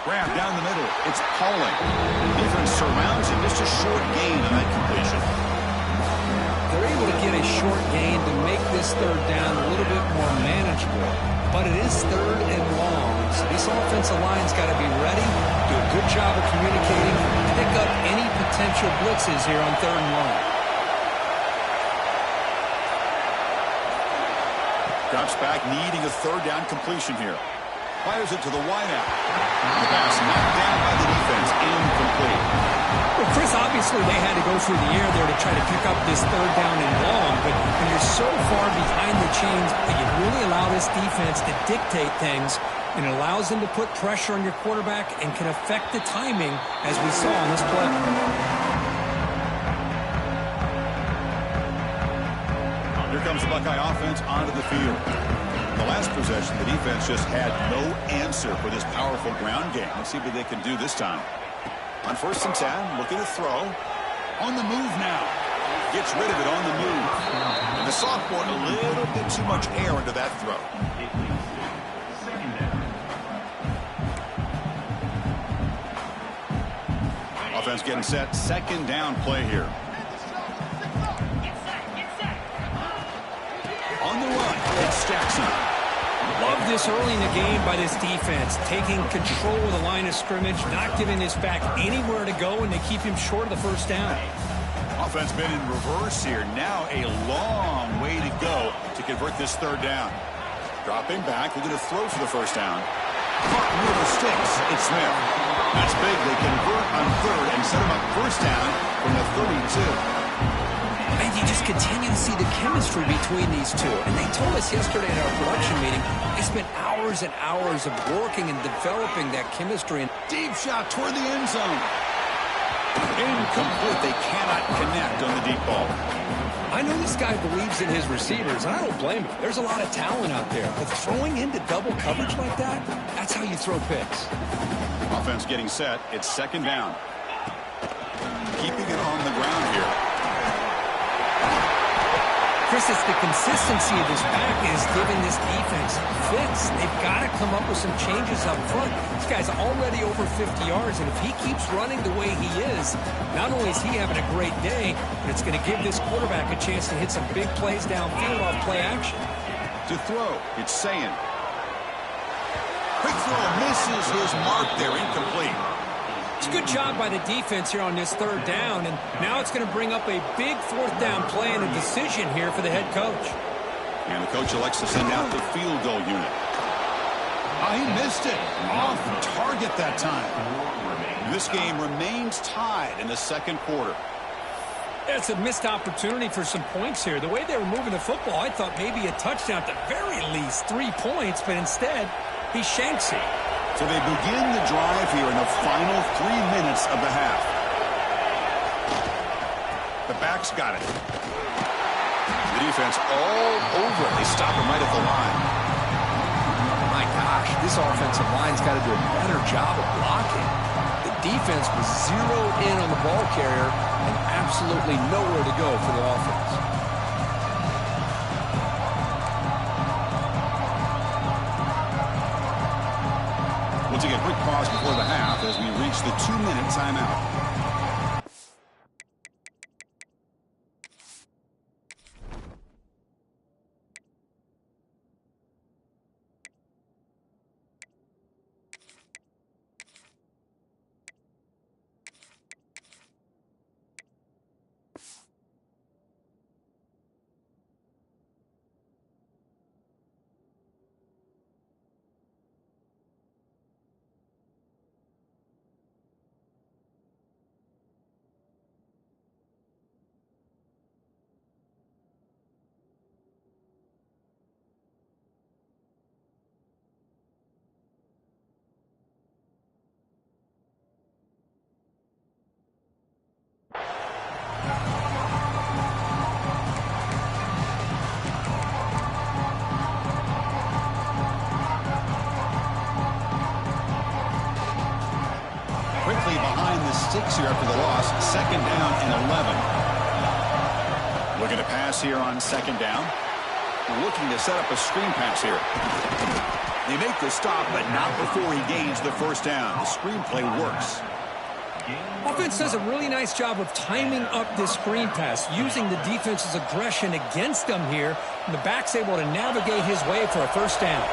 grab down the middle. It's Pauling. Defense surrounds him. Just a short gain on that completion. They're able to get a short gain to make this third down a little bit more manageable. But it is third and long. So this offensive line's got to be ready, do a good job of communicating, pick up any potential blitzes here on third and long. Drops back, needing a third down completion here. Fires it to the wideout. The pass knocked down by the defense. Incomplete. Well, Chris, obviously they had to go through the air there to try to pick up this third down and long, but when you're so far behind the chains, you really allow this defense to dictate things, and it allows them to put pressure on your quarterback and can affect the timing, as we saw on this play. Here comes the Buckeye offense onto the field. The last possession, the defense just had no answer for this powerful ground game. Let's see what they can do this time. On 1st and 10, looking to throw. On the move now. Gets rid of it on the move. And the sophomore, a little bit too much air into that throw. Offense getting set. 2nd down play here. On the run, it's Jackson. Love this early in the game by this defense, taking control of the line of scrimmage, not giving this back anywhere to go, and they keep him short of the first down. Offense been in reverse here. Now a long way to go to convert this third down. Dropping back, looking to throw for the first down. Caught near the sticks. It's Smith. That's big. They convert on third and set him up first down from the 32. And you just continue to see the chemistry between these two. And they told us yesterday in our production meeting, they spent hours and hours of working and developing that chemistry. Deep shot toward the end zone. Incomplete. They cannot connect on the deep ball. I know this guy believes in his receivers, and I don't blame him. There's a lot of talent out there. But throwing into double coverage like that, that's how you throw picks. Offense getting set. It's 2nd down. Keeping it on the ground here. Chris, it's the consistency of this back is giving this defense fits. They've got to come up with some changes up front. This guy's already over 50 yards, and if he keeps running the way he is, not only is he having a great day, but it's going to give this quarterback a chance to hit some big plays downfield off play action. To throw, it's Sayin. Quick throw, misses his mark there, incomplete. It's a good job by the defense here on this third down, and now it's going to bring up a big 4th down play and a decision here for the head coach. And the coach elects to send out the field goal unit. Oh, he missed it. Off target that time. This game remains tied in the 2nd quarter. That's a missed opportunity for some points here. The way they were moving the football, I thought maybe a touchdown, at the very least 3 points, but instead he shanks it. So they begin the drive here in the final 3 minutes of the half. The back's got it. The defense all over it. They stop him right at the line. My gosh, this offensive line's got to do a better job of blocking. The defense was zeroed in on the ball carrier and absolutely nowhere to go for the offense. We'll take a quick pause before the half as we reach the 2-minute timeout. Sticks here after the loss. 2nd down and 11. Looking to pass here on 2nd down. Looking to set up a screen pass here. They make the stop, but not before he gains the first down. The screenplay works. Offense does a really nice job of timing up this screen pass, using the defense's aggression against them here, and the back's able to navigate his way for a first down.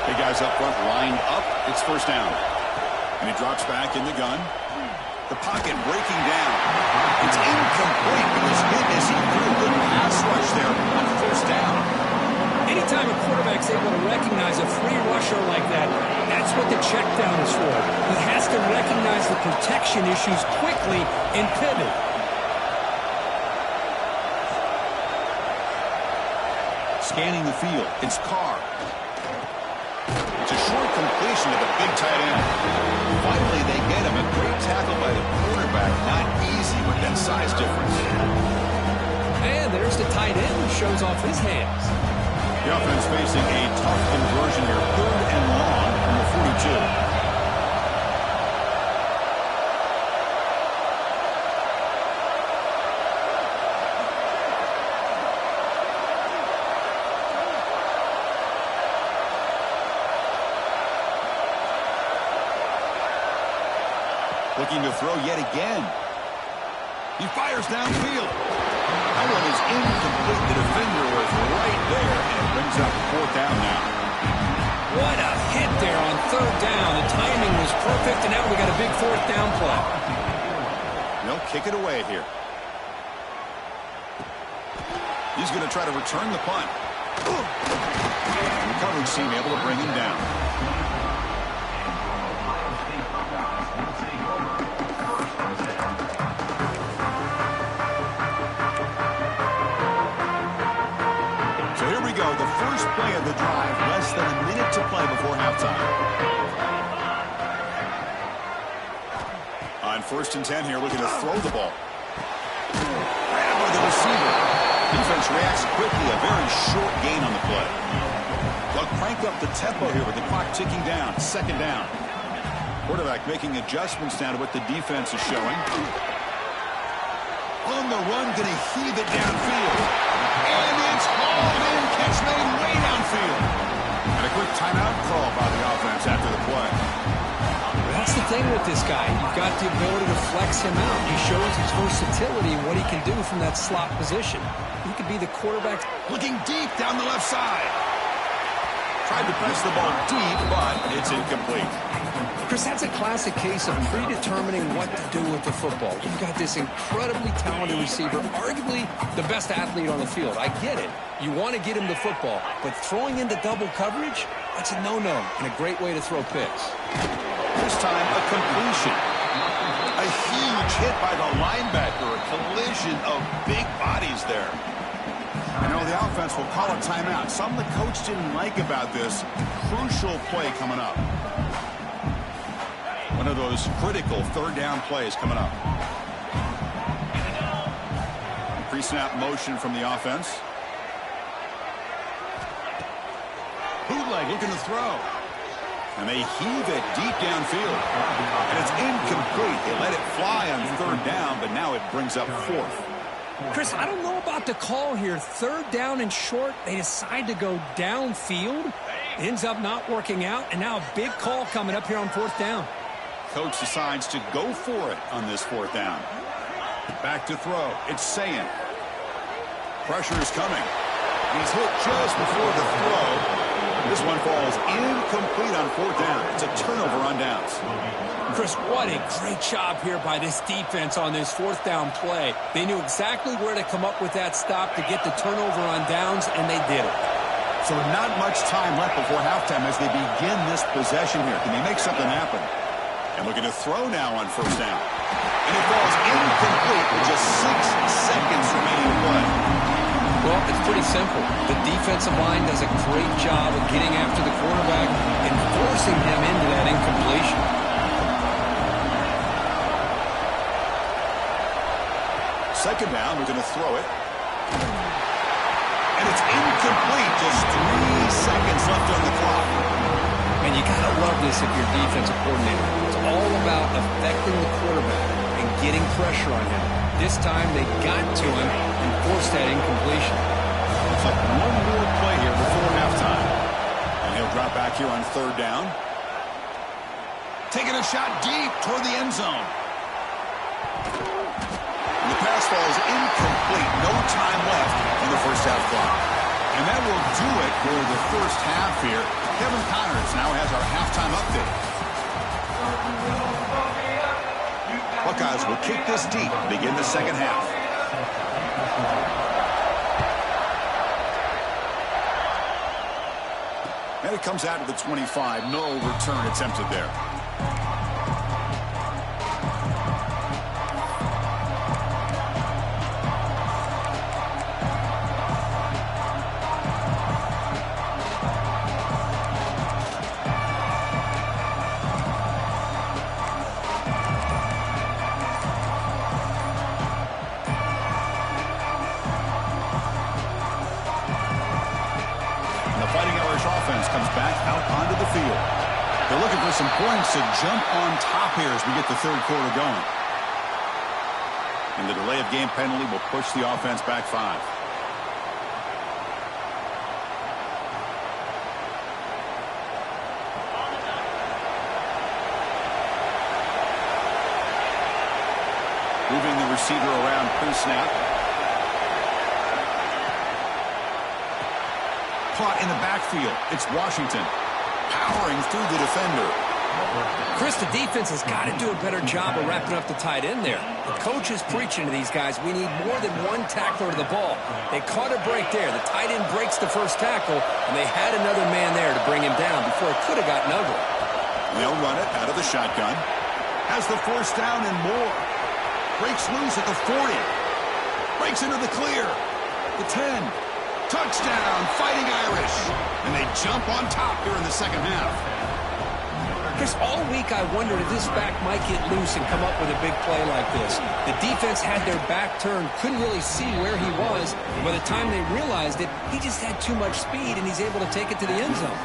Big guys up front lined up. It's first down. And he drops back in the gun. The pocket breaking down. It's incomplete, but he's hit as he threw a good pass rush there on first down. Anytime a quarterback's able to recognize a free rusher like that, that's what the check down is for. He has to recognize the protection issues quickly and pivot. Scanning the field, it's Carr. It's a short completion to the big tight end. Finally, they get him. A great tackle by the quarterback. Not easy with that size difference. And there's the tight end who shows off his hands. The offense facing a tough conversion here. 3rd and long from the 42. Looking to throw yet again. He fires downfield. That one is incomplete. The defender was right there, and it brings up 4th down now. What a hit there on 3rd down. The timing was perfect, and now we got a big 4th down play. They'll kick it away here. He's going to try to return the punt. The coverage team able to bring him down. Play of the drive, less than a minute to play before halftime. On 1st and 10 here, looking to throw the ball. Right by the receiver. Defense reacts quickly, a very short gain on the play. They'll crank up the tempo here with the clock ticking down. 2nd down. Quarterback making adjustments now to what the defense is showing. On the run, going to heave it downfield. And it's hauled in. Catch made way downfield. And a quick timeout call by the offense after the play. That's the thing with this guy. You've got the ability to flex him out. He shows his versatility and what he can do from that slot position. He could be the quarterback. Looking deep down the left side. Tried to press the ball deep, but it's incomplete. Chris, that's a classic case of predetermining what to do with the football. You've got this incredibly talented receiver, arguably the best athlete on the field. I get it. You want to get him the football, but throwing into double coverage, that's a no-no and a great way to throw picks. This time, a completion. A huge hit by the linebacker, a collision of big bodies there. I know the offense will call a timeout. Something the coach didn't like about this. Crucial play coming up. One of those critical 3rd down plays coming up. Pre-snap motion from the offense. Bootleg looking to throw. And they heave it deep downfield. And it's incomplete. They let it fly on 3rd down, but now it brings up 4th. Chris, I don't know about the call here. 3rd down and short. They decide to go downfield. Ends up not working out. And now a big call coming up here on 4th down. Coach decides to go for it on this 4th down. Back to throw. It's Sayin. Pressure is coming. He's hit just before the throw. This one falls incomplete on 4th down. It's a turnover on downs. Chris, what a great job here by this defense on this 4th down play. They knew exactly where to come up with that stop to get the turnover on downs, and they did it. So not much time left before halftime as they begin this possession here. Can they make something happen? And looking to throw now on 1st down. And it falls incomplete with just 6 seconds remaining to play. Well, it's pretty simple. The defensive line does a great job of getting after the quarterback and forcing him into that incompletion. 2nd down, we're going to throw it. And it's incomplete. Just 3 seconds left on the clock. And you got to love this if you're a defensive coordinator. It's all about affecting the quarterback and getting pressure on him. This time they got to him and forced that incompletion. Looks like one more play here before halftime. And he'll They'll drop back here on third down. Taking a shot deep toward the end zone. And the pass falls incomplete. No time left in the first half clock. And that will do it for the first half here. Kevin Connors now has our halftime update. Buckeyes will kick this deep to begin the second half. And it comes out to the 25. No return attempted there. Comes back out onto the field. They're looking for some points to jump on top here as we get the third quarter going. And the delay of game penalty will push the offense back 5. Moving the receiver around pre-snap. Caught in the backfield. It's Washington powering through the defender. Chris, the defense has got to do a better job of wrapping up the tight end there. The coach is preaching to these guys, we need more than one tackler to the ball. They caught a break there. The tight end breaks the first tackle, and they had another man there to bring him down before it could have gotten ugly. They'll run it out of the shotgun. Has the force down and more. Breaks loose at the 40. Breaks into the clear. The 10. Touchdown, Fighting Irish. And they jump on top here in the second half. Chris, all week I wondered if this back might get loose and come up with a big play like this. The defense had their back turned, couldn't really see where he was. By the time they realized it, he just had too much speed, and he's able to take it to the end zone.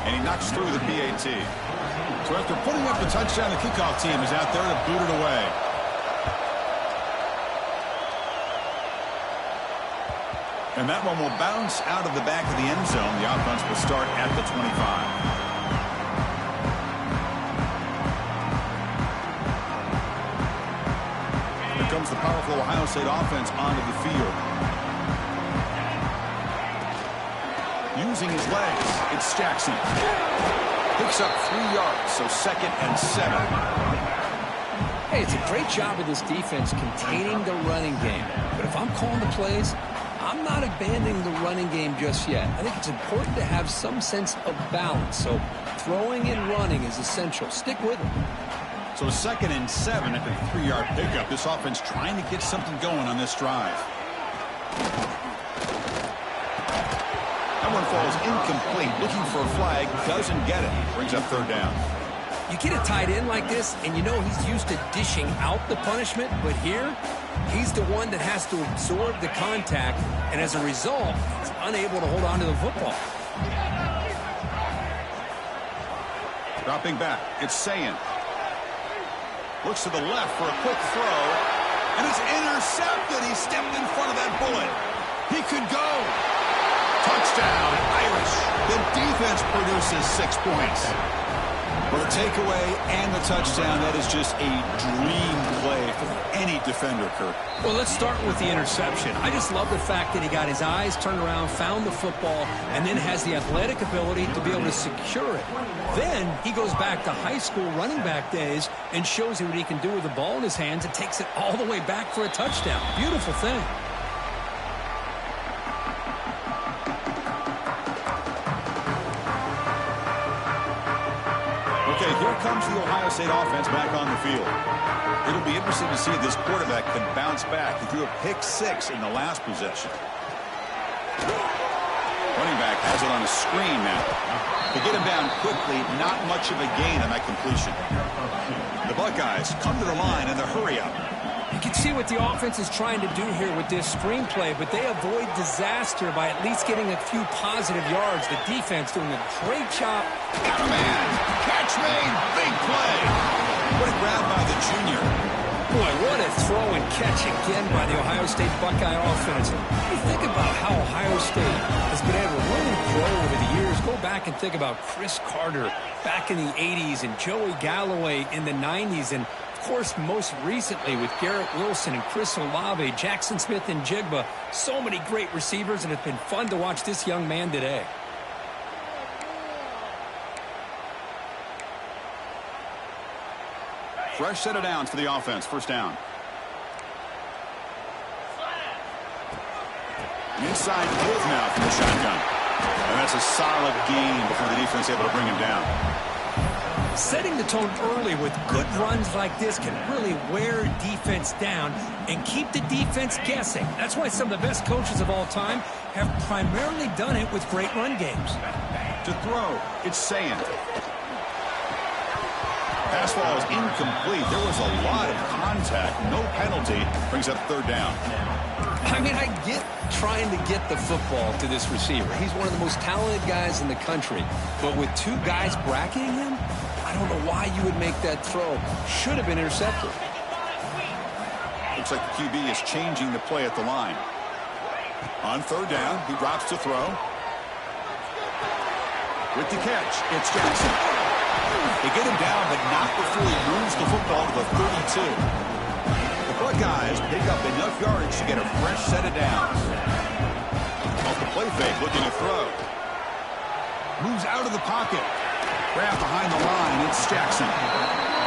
And he knocks through the PAT. So after putting up the touchdown, the kickoff team is out there to boot it away. And that one will bounce out of the back of the end zone. The offense will start at the 25. Here comes the powerful Ohio State offense onto the field. Using his legs, it's Jackson. Picks up 3 yards, so 2nd and 7. Hey, it's a great job of this defense containing the running game. But if I'm calling the plays, I'm not abandoning the running game just yet. I think it's important to have some sense of balance. So throwing and running is essential. Stick with it. So 2nd and 7 at the 3-yard pickup. This offense trying to get something going on this drive. That one falls incomplete. Looking for a flag. Doesn't get it. Brings up third down. You get a tight end like this, and you know he's used to dishing out the punishment. But here, he's the one that has to absorb the contact, and as a result, he's unable to hold on to the football. Dropping back, it's Sayin. Looks to the left for a quick throw, and it's intercepted. He stepped in front of that bullet. He could go. Touchdown, Irish. The defense produces 6 points. Well, the takeaway and the touchdown, that is just a dream play for any defender, Kirk. Well, let's start with the interception. I just love the fact that he got his eyes turned around, found the football, and then has the athletic ability to be able to secure it. Then he goes back to high school running back days and shows you what he can do with the ball in his hands and takes it all the way back for a touchdown. Beautiful thing. Okay, here comes the Ohio State offense back on the field. It'll be interesting to see if this quarterback can bounce back. He threw a pick-6 in the last possession. Running back has it on a screen now. To get him down quickly, not much of a gain on that completion. The Buckeyes come to the line in the hurry-up. You can see what the offense is trying to do here with this screenplay, but they avoid disaster by at least getting a few positive yards. The defense doing a great job. Got a man. Catch made. Big play. What a grab by the junior. Boy, what a throw and catch again by the Ohio State Buckeye offense. You think about how Ohio State has been able to really grow over the years. Go back and think about Chris Carter back in the 80s and Joey Galloway in the 90s. And, of course, most recently with Garrett Wilson and Chris Olave, Jackson Smith and Jigba. So many great receivers, and it's been fun to watch this young man today. Fresh set of downs for the offense. First down. Inside move now from the shotgun. And that's a solid gain before the defense able to bring him down. Setting the tone early with good runs like this can really wear defense down and keep the defense guessing. That's why some of the best coaches of all time have primarily done it with great run games. To throw, it's Sand. Pass ball is incomplete. There was a lot of contact. No penalty. Brings up third down. I mean, I get trying to get the football to this receiver. He's one of the most talented guys in the country. But with two guys bracketing him, I don't know why you would make that throw. Should have been intercepted. Looks like the QB is changing the play at the line. On third down, he drops to throw. With the catch, it's Jackson. They get him down, but not before he moves the football to the 32. The Buckeyes pick up enough yards to get a fresh set of downs. Off the play fake, looking to throw. Moves out of the pocket. Grab behind the line, it's Jackson.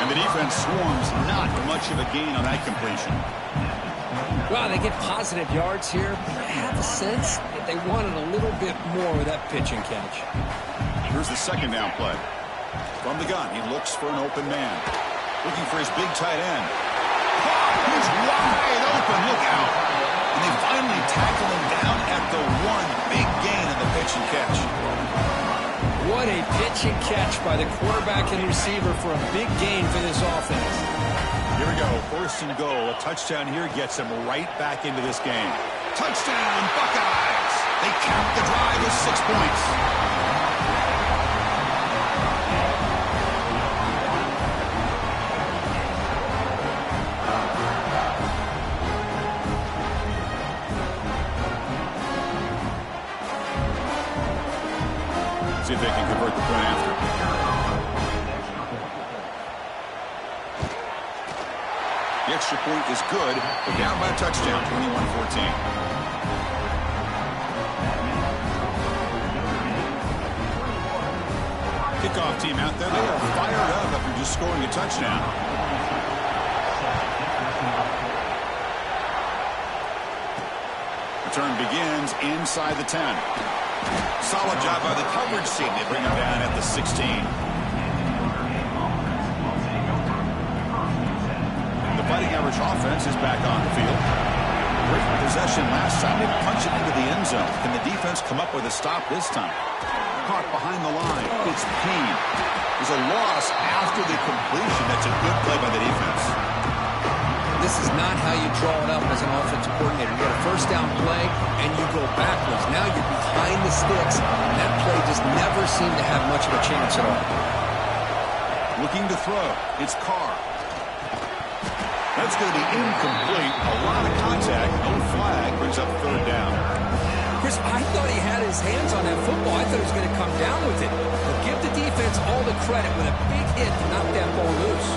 And the defense swarms, not much of a gain on that completion. Well, they get positive yards here. I have a sense that they wanted a little bit more with that pitch and catch. Here's the second down play. From the gun, he looks for an open man. Looking for his big tight end. He's wide open, look out. And they finally tackle him down at the one. Big gain in the pitch and catch. What a pitch and catch by the quarterback and receiver for a big gain for this offense. Here we go, first and goal. A touchdown here gets them right back into this game. Touchdown, Buckeyes! They cap the drive with 6 points. See if they can convert the point after. The extra point is good. They're down by a touchdown, 21-14. Kickoff team out there. They are fired up after just scoring a touchdown. Return begins inside the 10. Solid job by the coverage team. They bring him down at the 16. The Fighting Irish offense is back on the field. Great possession last time. They punch it into the end zone. Can the defense come up with a stop this time? Caught behind the line. It's Payne. There's a loss after the completion. That's a good play by the defense. This is not how you draw it up as an offensive coordinator. You get a first down play, and you go backwards. Now you're behind the sticks, and that play just never seemed to have much of a chance at all. Looking to throw. It's Carr. That's going to be incomplete. A lot of contact. No flag. Brings up third down. Chris, I thought he had his hands on that football. I thought he was going to come down with it. But give the defense all the credit with a big hit to knock that ball loose.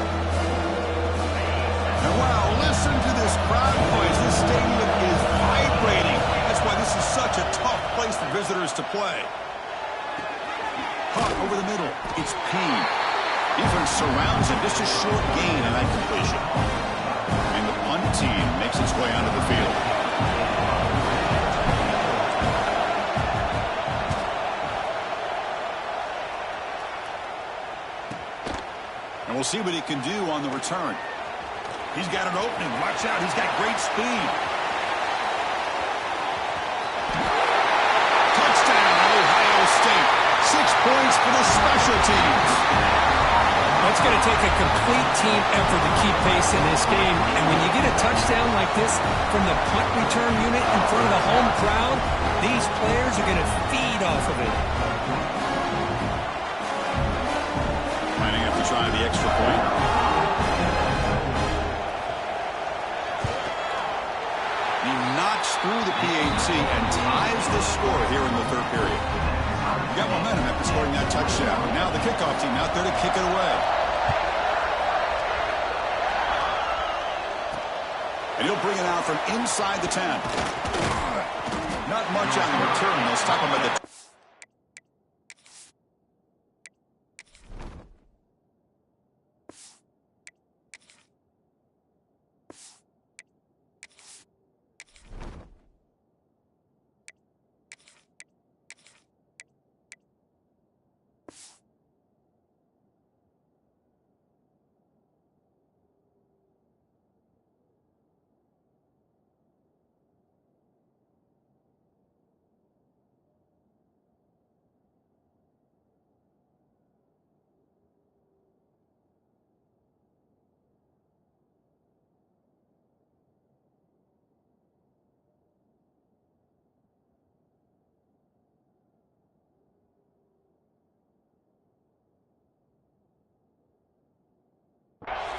And wow, listen to this crowd noise. This stadium is vibrating. That's why this is such a tough place for visitors to play. Caught over the middle. It's Payne. Defense surrounds him. Just a short gain on that completion. And the punt team makes its way onto the field. And we'll see what he can do on the return. He's got an opening. Watch out. He's got great speed. Touchdown, Ohio State. 6 points for the special teams. It's going to take a complete team effort to keep pace in this game. And when you get a touchdown like this from the punt return unit in front of the home crowd, these players are going to feed off of it. Lining up to try the extra point. walks through the PAT and ties the score here in the third period. You got momentum after scoring that touchdown. Now the kickoff team out there to kick it away. And he'll bring it out from inside the 10. Not much on the return. They'll stop him at the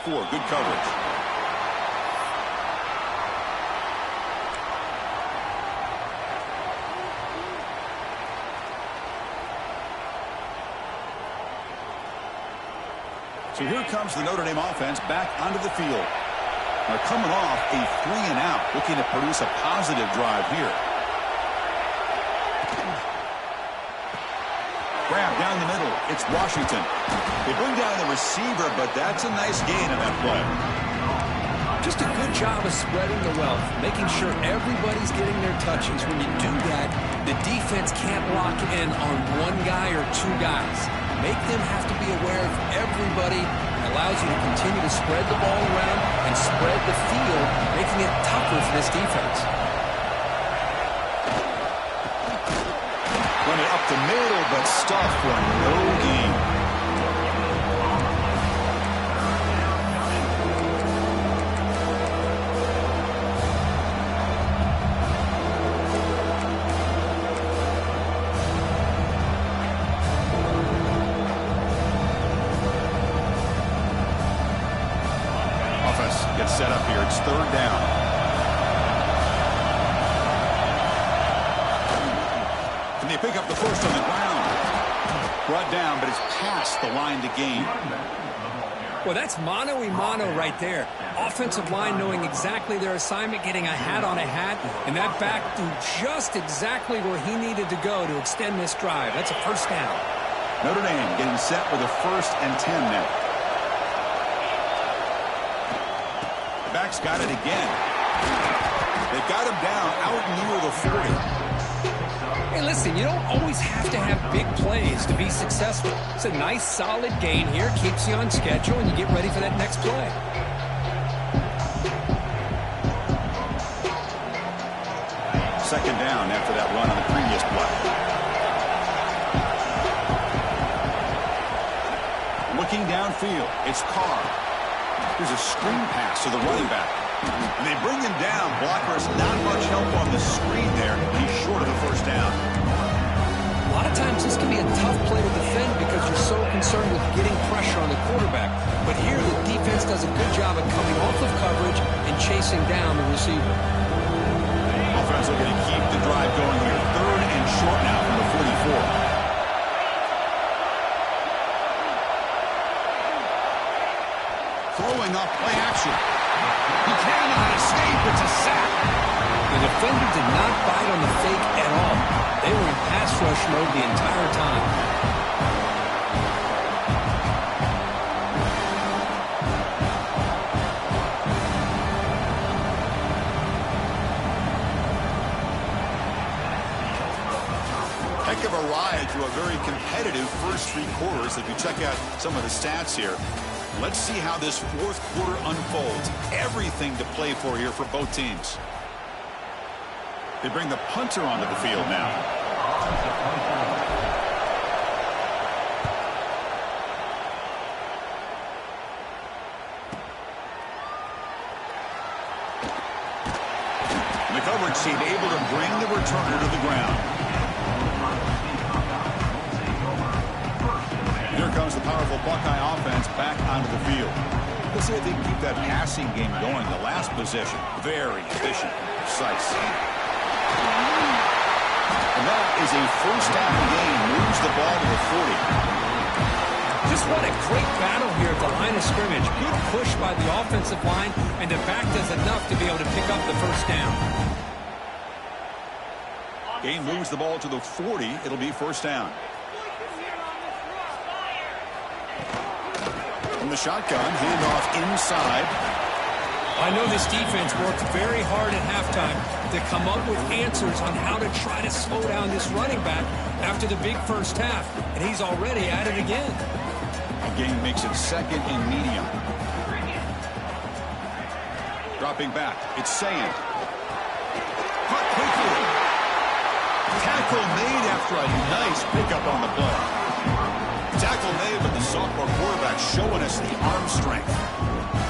4. Good coverage. So here comes the Notre Dame offense back onto the field. They're coming off a 3-and-out, looking to produce a positive drive here. Grab down the middle. It's Washington. They bring down the receiver, but that's a nice gain on that play. Just a good job of spreading the wealth, making sure everybody's getting their touches. When you do that, the defense can't lock in on one guy or two guys. Make them have to be aware of everybody. It allows you to continue to spread the ball around and spread the field, making it tougher for this defense. Run it up the middle, but stuff for no gain. Offense gets set up here. It's third down. They pick up the first on the ground. Brought down, but it's past the line to gain. Well, that's mano-a-mano right there. Offensive line knowing exactly their assignment, getting a hat on a hat, and that back threw just exactly where he needed to go to extend this drive. That's a first down. Notre Dame getting set with a 1st and 10 now. The back's got it again. They've got him down out near the 40. Hey, listen, you don't always have to have big plays to be successful. It's a nice, solid gain here. Keeps you on schedule, and you get ready for that next play. Second down after that run on the previous play. Looking downfield, it's Carr. Here's a screen pass to the running back. And they bring him down. Blockers, not much help on the screen there. He's short of the first down. A lot of times this can be a tough play to defend because you're so concerned with getting pressure on the quarterback. But here the defense does a good job of coming off of coverage and chasing down the receiver. Offense looking to keep the drive going here. Third and short now from the 44. Throwing up play action. He cannot escape. It's a sack. The defender did not bite on the fake at all. They were in pass rush mode the entire time. Heck of a ride through a very competitive first 3 quarters. If you check out some of the stats here, let's see how this fourth quarter unfolds. Everything to play for here for both teams. They bring the punter onto the field now. And the coverage team able to bring the returner to the ground. Here comes the powerful Buckeye offense back onto the field. Let's see if they can keep that passing game going. The last possession, very efficient. precise. And that is a first down gain. Moves the ball to the 40. Just what a great battle here at the line of scrimmage. Good push by the offensive line, and the back does enough to be able to pick up the first down. Gain moves the ball to the 40. It'll be first down. From the shotgun, handoff inside. I know this defense worked very hard at halftime to come up with answers on how to try to slow down this running back after the big first half, and he's already at it again. A gain makes it second and medium. Dropping back, it's Sand. Caught quickly. Tackle made after a nice pickup on the play. Tackle made, but the sophomore quarterback showing us the arm strength.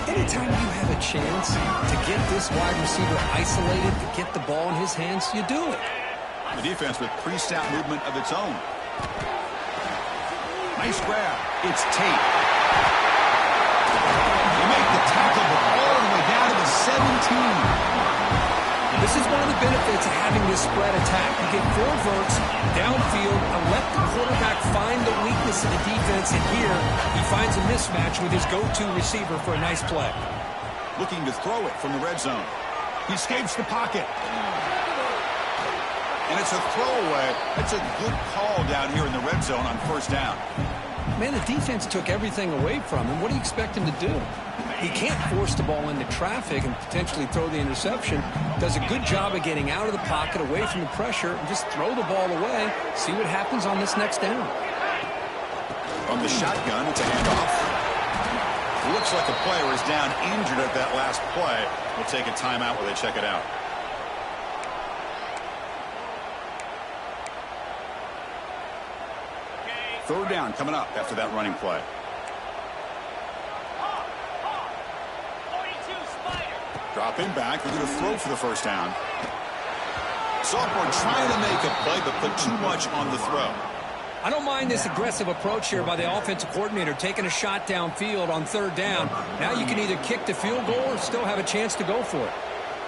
Anytime you have a chance to get this wide receiver isolated, to get the ball in his hands, you do it. The defense with pre-snap movement of its own. Nice grab. It's Tate. They make the tackle, but all the way down to the 17. This is one of the benefits of having this spread attack. You get 4 verts downfield and let the quarterback find the weakness of the defense, and here he finds a mismatch with his go-to receiver for a nice play. Looking to throw it from the red zone. He escapes the pocket. And it's a throwaway. That's a good call down here in the red zone on first down. Man, the defense took everything away from him. What do you expect him to do? He can't force the ball into traffic and potentially throw the interception. Does a good job of getting out of the pocket, away from the pressure, and just throw the ball away. See what happens on this next down. From the shotgun, it's a handoff. It looks like a player is down injured at that last play. We'll take a timeout while they check it out. Third down coming up after that running play. Dropping back, they're going to throw for the first down. Sophomore trying to make a play, but put too much on the throw. I don't mind this aggressive approach here by the offensive coordinator, taking a shot downfield on third down. Now you can either kick the field goal or still have a chance to go for it.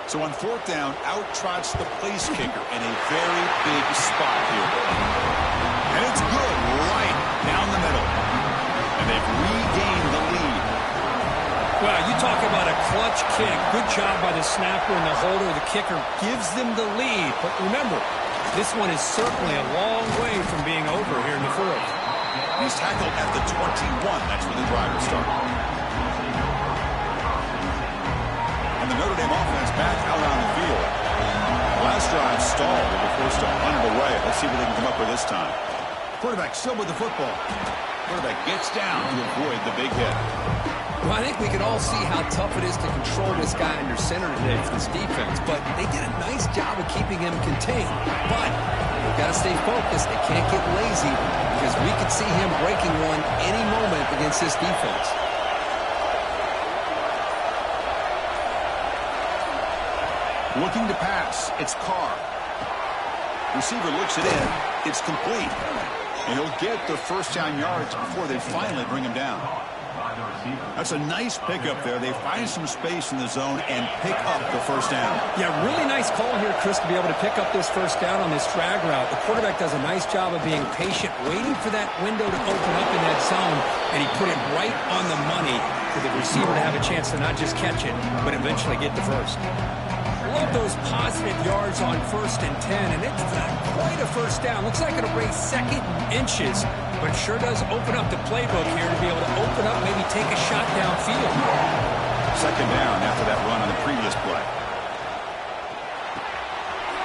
So on fourth down, out trots the place kicker in a very big spot here. And it's good right down the middle. And they've regained the lead. Well, you talk about a clutch kick. Good job by the snapper and the holder. The kicker gives them the lead. But remember, this one is certainly a long way from being over here in the fourth. He's tackled at the 21. That's where the drive will start. And the Notre Dame offense back out on the field. Last drive stalled with the first down. Underway. Let's see what they can come up with this time. Quarterback still with the football. Quarterback gets down to avoid the big hit. Well, I think we can all see how tough it is to control this guy under center today for this defense, but they did a nice job of keeping him contained. But they've got to stay focused. They can't get lazy because we could see him breaking one any moment against this defense. Looking to pass. It's Carr. Receiver looks it in. It's complete. And he'll get the first down yards before they finally bring him down. That's a nice pickup there. They find some space in the zone and pick up the first down. Yeah, really nice call here, Chris, to be able to pick up this first down on this drag route. The quarterback does a nice job of being patient, waiting for that window to open up in that zone, and he put it right on the money for the receiver to have a chance to not just catch it, but eventually get the first. Love those positive yards on 1st and 10, and it's not quite a first down. Looks like it'll bring second and inches, but sure does open up the playbook here to be able to open up, maybe take a shot downfield. Second down after that run on the previous play.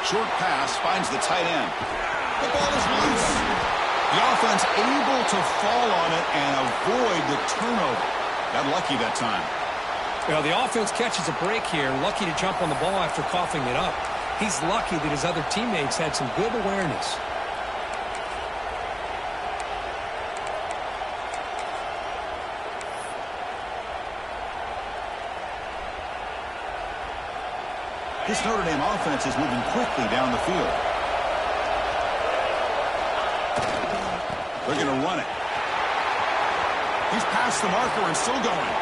Short pass finds the tight end. The ball is loose. The offense able to fall on it and avoid the turnover. Got lucky that time. Well, the offense catches a break here, lucky to jump on the ball after coughing it up. He's lucky that his other teammates had some good awareness. This Notre Dame offense is moving quickly down the field. They're going to run it. He's past the marker and still going.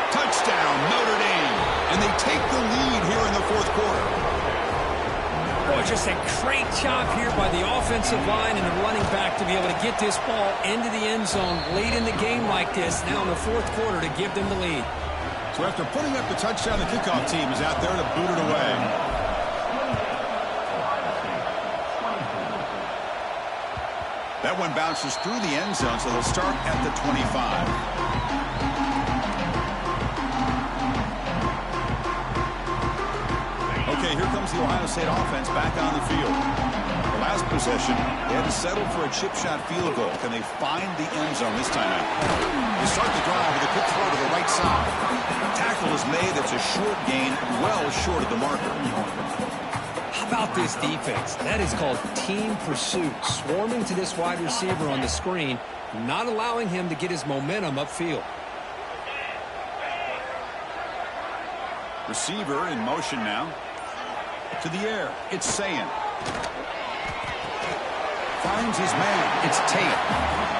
Touchdown, Notre Dame. And they take the lead here in the fourth quarter. Oh, just a great job here by the offensive line and the running back to be able to get this ball into the end zone late in the game like this, now in the fourth quarter, to give them the lead. So after putting up the touchdown, the kickoff team is out there to boot it away. That one bounces through the end zone, so they'll start at the 25. Okay, here comes the Ohio State offense back on the field. The last possession, they had to settle for a chip shot field goal. Can they find the end zone this time out? They start the drive with a quick throw to the right side. Tackle is made. That's a short gain, well short of the marker. How about this defense? That is called team pursuit. Swarming to this wide receiver on the screen, not allowing him to get his momentum upfield. Receiver in motion now. To the air. It's Sayin. Finds his man. It's Tate.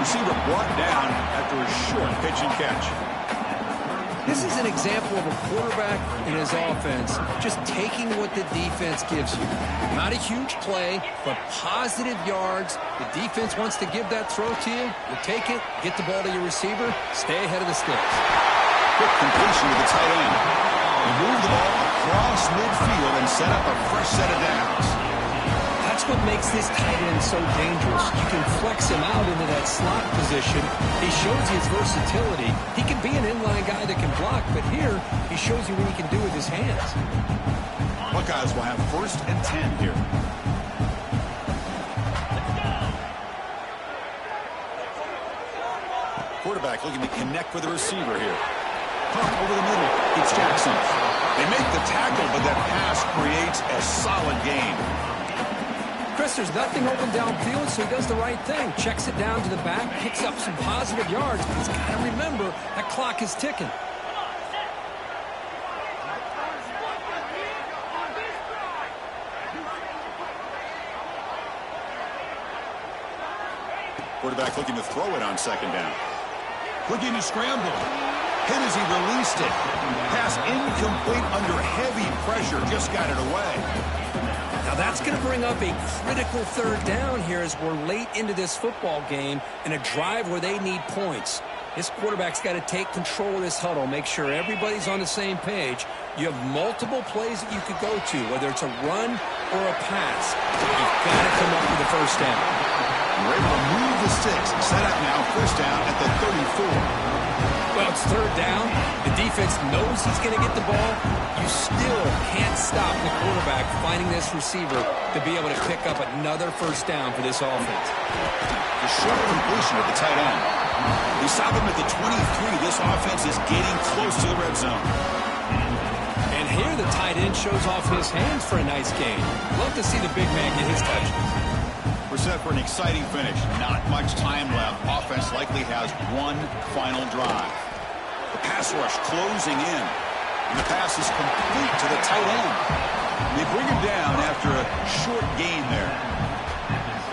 Receiver brought down after a short pitch and catch. This is an example of a quarterback in his offense just taking what the defense gives you. Not a huge play, but positive yards. The defense wants to give that throw to you. You take it, get the ball to your receiver, stay ahead of the sticks. Quick completion to the tight end. He moved the ball across midfield and set up a fresh set of downs. That's what makes this tight end so dangerous. You can flex him out into that slot position. He shows his versatility. He can be an inline guy that can block, but here he shows you what he can do with his hands. Buckeyes will have 1st and 10 here. Quarterback looking to connect with the receiver here. Pump over the middle. It's Jackson. They make the tackle, but that pass creates a solid gain. Chris, there's nothing open downfield, so he does the right thing. Checks it down to the back, picks up some positive yards, but he's got to remember that clock is ticking. Quarterback looking to throw it on 2nd down. Looking to scramble. Hit as he released it. Pass incomplete under heavy pressure. Just got it away. Now that's going to bring up a critical 3rd down here as we're late into this football game in a drive where they need points. This quarterback's got to take control of this huddle, make sure everybody's on the same page. You have multiple plays that you could go to, whether it's a run or a pass. You've got to come up with the 1st down. We're able to move the sticks. Set up now, 1st down at the 34. Well, it's 3rd down. The defense knows he's going to get the ball. You still can't stop the quarterback finding this receiver to be able to pick up another 1st down for this offense. The short completion at the tight end. They stop him at the 23. This offense is getting close to the red zone. And here the tight end shows off his hands for a nice game. Love to see the big man get his touches. We're set for an exciting finish. Not much time left. Offense likely has one final drive. The pass rush closing in. And the pass is complete to the tight end. And they bring him down after a short gain there.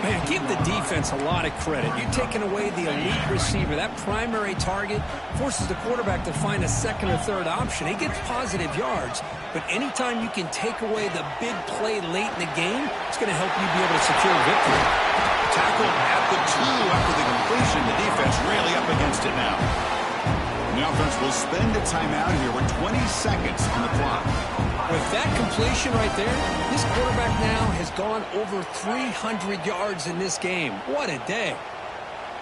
Man, give the defense a lot of credit. You're taking away the elite receiver. That primary target forces the quarterback to find a 2nd or 3rd option. He gets positive yards, but anytime you can take away the big play late in the game, it's going to help you be able to secure victory. Tackle at the 2 after the completion. The defense really up against it now. And the offense will spend a timeout here with 20 seconds on the clock. With that completion right there, this quarterback now has gone over 300 yards in this game. What a day.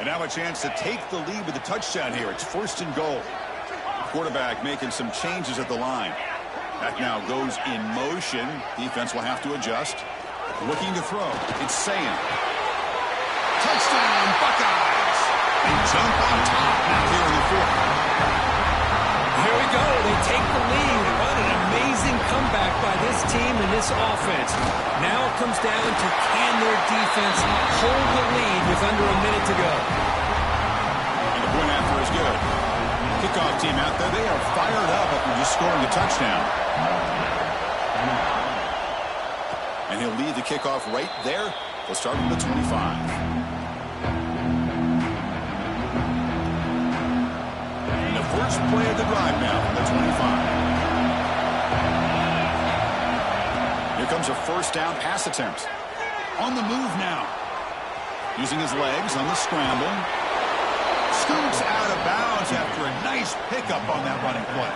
And now a chance to take the lead with a touchdown here. It's 1st and goal. Quarterback making some changes at the line. That now goes in motion. Defense will have to adjust. Looking to throw. It's Sayin. Touchdown, Buckeyes. They jump on top now here in the 4th. Here we go. They take the lead. What an amazing comeback by this team and this offense. Now it comes down to can their defense hold the lead with under a minute to go. And the point after is good. Kickoff team out there. They are fired up after just scoring a touchdown. And he'll lead the kickoff right there. They'll start from the 25. First play of the drive now from the 25. Here comes a first down pass attempt. On the move now. Using his legs on the scramble. Scoots out of bounds after a nice pickup on that running play.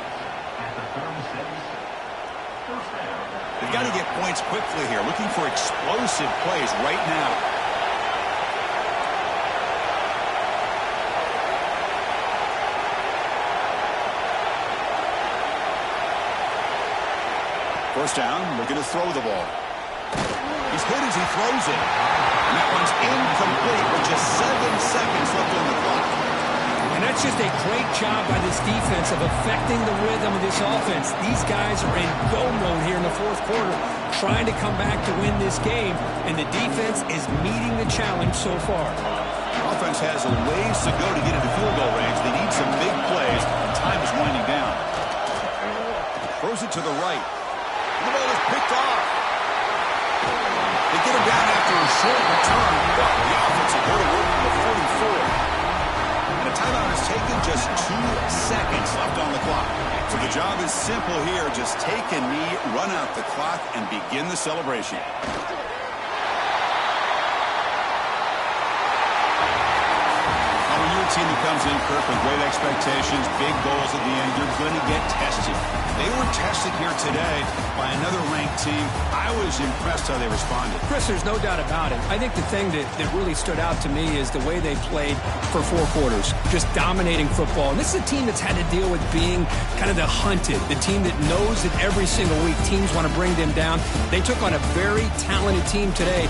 They've got to get points quickly here. Looking for explosive plays right now. First down, looking to throw the ball. He's hit as he throws it. And that one's incomplete with just 7 seconds left on the clock. And that's just a great job by this defense of affecting the rhythm of this offense. These guys are in go mode here in the fourth quarter, trying to come back to win this game, and the defense is meeting the challenge so far. Offense has a ways to go to get into field goal range. They need some big plays, and time is winding down. Throws it to the right. The ball is picked off. They get him down after a short return. The offense will go to work from the 44. And a timeout is taken, just 2 seconds left on the clock. So the job is simple here. Just take a knee, run out the clock, and begin the celebration. Now, when you're a team that comes in, Kirk, with great expectations, big goals at the end, you're going to get tested. They were tested here today by another ranked team. I was impressed how they responded. Chris, there's no doubt about it. I think the thing that really stood out to me is the way they played for 4 quarters, just dominating football. And this is a team that's had to deal with being kind of the hunted, the team that knows that every single week teams want to bring them down. They took on a very talented team today.